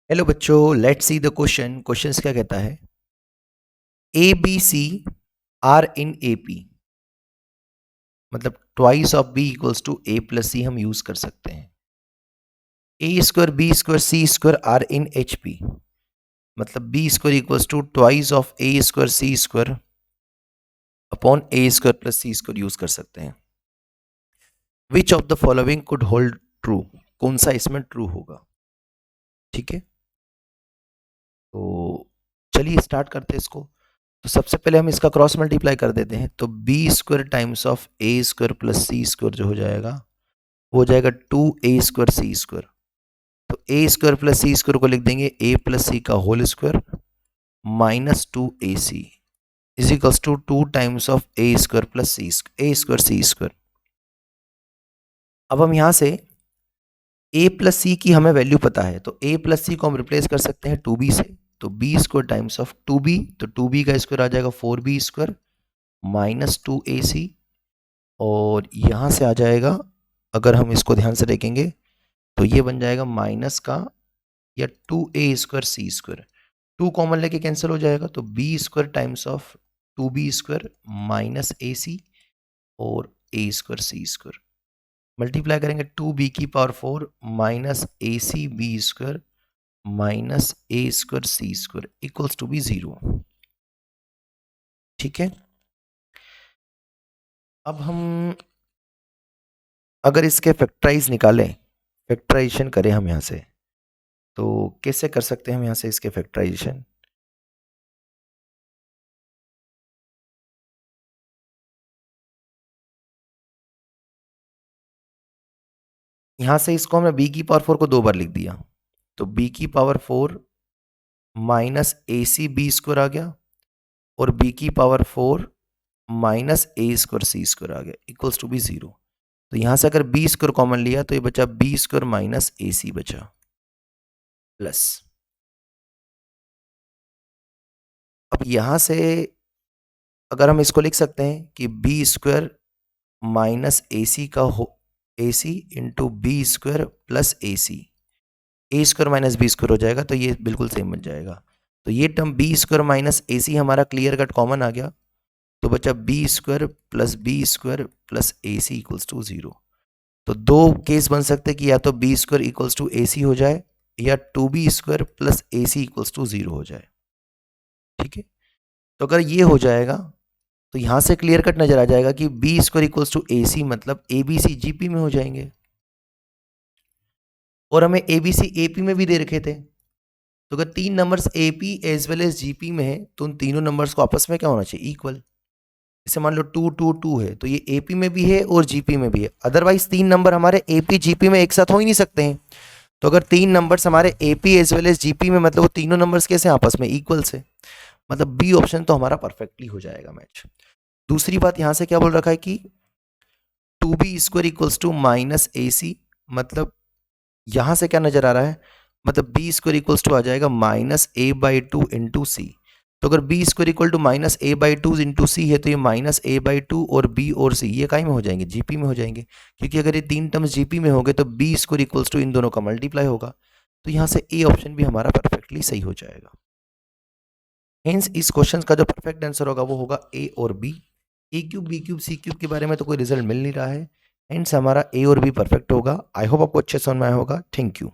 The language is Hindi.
हेलो बच्चों, let's see the question. Questions क्या कहता है? A B C are in A P, मतलब twice of B equals to A plus C हम यूज कर सकते हैं। A square B square C square are in H P, मतलब B square equals to twice of A square C square upon A square plus C square use कर सकते हैं। Which of the following could hold true, कौन सा इसमें ट्रू होगा? ठीक है, तो चलिए स्टार्ट करते हैं इसको। तो सबसे पहले हम इसका क्रॉस मल्टीप्लाई कर देते हैं, तो B square times of A square plus C square जो हो जाएगा वो हो जाएगा 2a स्क्वायर सी स्क्वायर। तो a square plus C square को लिख देंगे ए प्लस सी का whole square minus 2ac is equals to 2 times of A square plus c a square C square. अब हम यहाँ से a प्लस सी की हमें वैल्यू पता है, तो a प्लस सी को हम रिप्लेस कर सकते हैं 2b से। तो b square times of 2b, तो 2b का स्क्वायर आ जाएगा 4b स्क्वायर माइनस 2ac, और यहाँ से आ जाएगा, अगर हम इसको ध्यान से देखेंगे तो ये बन जाएगा माइनस का या 2a स्क्वायर सी स्क्वायर, 2 कॉमन लेके कैंसिल हो जाएगा, तो b square times of 2b square minus ac और a square C square. Multiply करेंगे 2b की पावर 4 माइनस ac b square minus a square C square equals to B 0। ठीक है, अब हम अगर इसके फैक्टराइज निकालें, फैक्टराइजेशन करें हम यहाँ से, तो कैसे कर सकते हैं हम यहाँ से इसके फैक्टराइजेशन? यहाँ से इसको हमने b की पावर 4 को 2 बार लिख दिया, तो b की power 4 minus A C B square आ गया और b की पावर 4 माइनस ए स्क्वायर सी स्क्वायर आ गया इक्वल्स टू बी 0। तो यहाँ से अगर b स्क्वायर कॉमन लिया तो ये बचा b स्क्वायर माइनस ए सी बचा प्लस। अब यहाँ से अगर हम इसको लिख सकते हैं कि b स्क्वायर माइनस ए सी का हो ए सी into B square plus A C, a square minus B square हो जाएगा, तो ये बिल्कुल सेम बन जाएगा। तो ये term B square minus A C हमारा क्लियर कट कॉमन आ गया, तो बचा B square plus A C equals to 0। तो दो केस बन सकते हैं कि या तो B square equals to A C हो जाए या 2b square plus A C equals to 0 हो जाए। ठीक है, तो अगर ये हो जाएगा तो यहाँ से क्लियर कट नजर आ जाएगा कि B square equals to A C मतलब ए बी सी जी पी में हो जाएंगे, और हमें ए बी सी ए पी में भी दे रखे थे। तो अगर 3 numbers A P as well as G P में है तो उन तीनों नंबर्स को आपस में क्या होना चाहिए? इक्वल। जैसे मान लो 2 2 2 है तो ये ए पी में भी है और जी पी में भी है, अदरवाइज 3 नंबर हमारे ए पी जी पी में एक साथ हो ही नहीं सकते हैं। तो अगर 3 नंबर्स हमारे A P as well as G P में, मतलब वो तीनों नंबर्स कैसे आपस में? इक्वल से, मतलब बी ऑप्शन तो हमारा परफेक्टली हो जाएगा मैच। दूसरी बात यहाँ से क्या बोल रखा है कि 2b square equals to minus A C, मतलब यहाँ से क्या नजर आ रहा है, मतलब बी स्क्वायर इक्वल्स टू आ जाएगा minus A by two into C. तो अगर B square equal to minus A by two into C है तो ये माइनस ए बाई टू और बी और सी ये कहीं में हो जाएंगे? जीपी में हो जाएंगे, क्योंकि अगर ये 3 टर्म्स जीपी में होंगे तो बी स्क्वायर इक्वल्स टू इन दोनों का मल्टीप्लाई होगा, तो यहाँ से ए ऑप्शन भी हमारा परफेक्टली सही हो जाएगा। हेंस इस क्वेश्चन का जो परफेक्ट आंसर होगा वो होगा ए और बी। ए cube B cube C cube के बारे में तो कोई रिजल्ट मिल नहीं रहा है, हेंस हमारा ए और बी परफेक्ट होगा। आई होप आपको अच्छे समझ में आया होगा। Thank you.